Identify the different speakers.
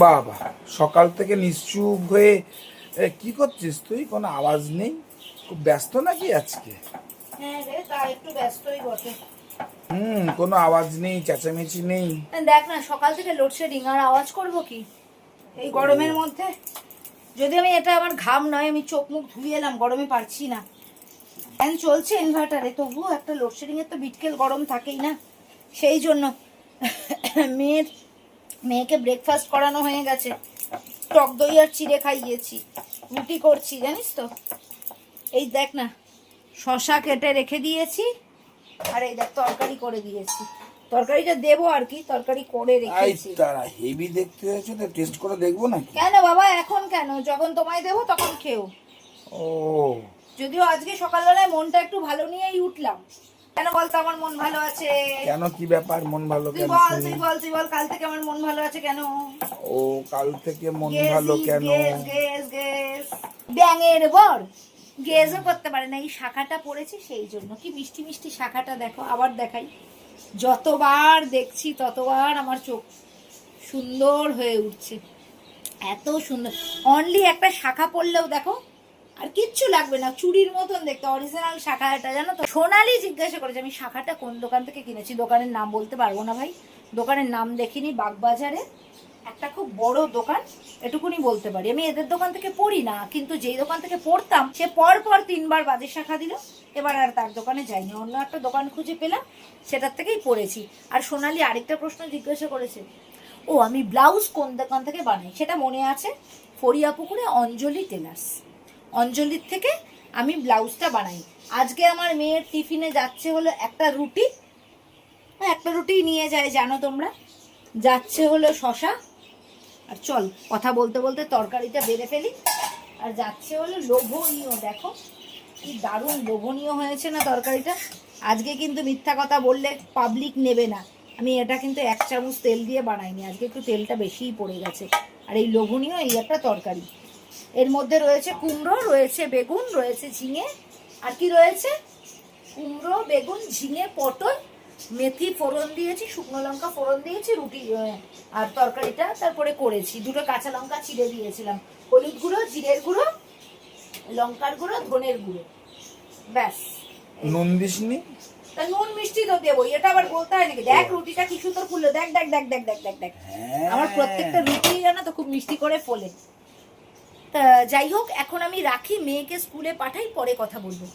Speaker 1: বাবা, সকাল থেকে নিশ্চুপ হয়ে কি করছিস তুই? কোনো আওয়াজ নেই? খুব ব্যস্ত নাকি আজকে?
Speaker 2: হ্যাঁ রে, তা একটু ব্যস্তই বটে।
Speaker 1: কোনো আওয়াজ নেই, চেঁচামেচি নেই।
Speaker 2: দেখ না, সকাল থেকে লোডশেডিং, আর আওয়াজ করবো কি এই গরমের মধ্যে? যদি আমি এটা আমার ঘাম নয়, আমি চোখ মুখ ধুয়ে এলাম, গরমে পারছি না। ফ্যান চলছে ইনভার্টারে, তবুও একটা লোডশেডিং এর তো বিটকেল গরম থাকেই না। সেই জন্য মেয়েকে ব্রেকফাস্ট করানো হয়ে গেছে, টক দই আর চিড়ে খাইয়েছি, রুটি করছি জানিস তো। এই দেখ না, শশা কেটে রেখে দিয়েছি, আর এই দেখ তরকারি করে দিয়েছি। তরকারিটা দেবো আর কি, তরকারি করে রেখেছি।
Speaker 1: তারা হেভি দেখতে হয়েছে, তো টেস্ট করে দেখবো নাকি?
Speaker 2: কেন বাবা, এখন কেন? যখন তোমায় দেবো তখন খেও।
Speaker 1: ও,
Speaker 2: যদিও আজকে সকালবেলায় মনটা একটু ভালো নিয়েই উঠলাম। কেন বলতো আমার মন ভালো আছে?
Speaker 1: কেন, কি ব্যাপার? মন ভালো
Speaker 2: তুই
Speaker 1: কেন?
Speaker 2: বল, তুই বল, তুই বল, কাল থেকে আমার মন ভালো আছে কেন?
Speaker 1: ও, কাল থেকে মন ভালো কেন?
Speaker 2: ব্যাঙের বর গেজও করতে পারে না, এই শাখাটা পড়েছি সেই জন্য। কি মিষ্টি মিষ্টি শাখাটা দেখো, আবার দেখাই। যতবার দেখছি ততবার আমার চোখ সুন্দর হয়ে উঠছে, এত সুন্দর। অনলি একটা শাখা পড়লেও দেখো, আর কিচ্ছু লাগবে না, চুড়ির মতন দেখতে, অরিজিনাল শাখা। এটা জানো তো, সোনালি জিজ্ঞাসা করেছে আমি শাখাটা কোন দোকান থেকে কিনেছি। দোকানের নাম বলতে পারবো না ভাই, দোকানের নাম দেখিনি। বাগবাজারে একটা খুব বড় দোকান, এটুকুনি বলতে পারি। আমি এদের দোকান থেকে পড়ি না, কিন্তু যেই দোকান থেকে পড়তাম সে পর 3বার বাজে শাখা দিল। এবার আর তার দোকানে যাইনি, অন্য একটা দোকান খুঁজে পেলাম, সেটার থেকেই পড়েছি। আর সোনালি আরেকটা প্রশ্ন জিজ্ঞাসা করেছে, ও আমি ব্লাউজ কোন দোকান থেকে বানাই, সেটা মনে আছে, ফরিয়াপুকুরে অঞ্জলি টেলার্স, অঞ্জলির থেকে আমি ব্লাউজটা বানাই। আজকে আমার মেয়ের টিফিনে যাচ্ছে হলো একটা রুটি, একটা রুটি নিয়ে যায় জানো তোমরা, যাচ্ছে হলো শশা, আর চল কথা বলতে বলতে তরকারিটা বেড়ে ফেলি। আর যাচ্ছে হলো লোভনীয়, দেখো কি দারুণ লোভনীয় হয়েছে না তরকারিটা। আজকে কিন্তু মিথ্যা কথা বললে পাবলিক নেবে না, আমি এটা কিন্তু 1 চামচ তেল দিয়ে বানাইনি, আজকে একটু তেলটা বেশিই পড়ে গেছে। আর এই লোভনীয় এই একটা তরকারি, এর মধ্যে রয়েছে কুমড়ো, রয়েছে বেগুন, রয়েছে ঝিঙে, আর কি রয়েছে, কুমড়ো বেগুন ঝিঙে পটল, মেথি ফোড়ন দিয়েছি, শুকনো লঙ্কা ফোড়ন দিয়েছি, রুটি আর তরকারিটা তারপরে করেছি। 2টো কাঁচা লঙ্কা চিড়ে দিয়েছিলাম, হলুদ গুঁড়ো, জিরের গুঁড়ো, লঙ্কার গুঁড়ো, ধনের গুঁড়ো, ব্যাস।
Speaker 1: নুন দিসনি?
Speaker 2: তা নুন মিষ্টি তো দেবোই, এটা আবার বলতে হয় নাকি? দেখ রুটিটা কি সুন্দর ফুললো, দেখ দেখ দেখ দেখ দেখ দেখ দেখ, আমার প্রত্যেকটা রুটি জানো তো খুব মিষ্টি করে ফোলে। তা যাই হোক, এখন আমি রাখি, মেয়েকে স্কুলে পাঠাই, পরে কথা বলবো।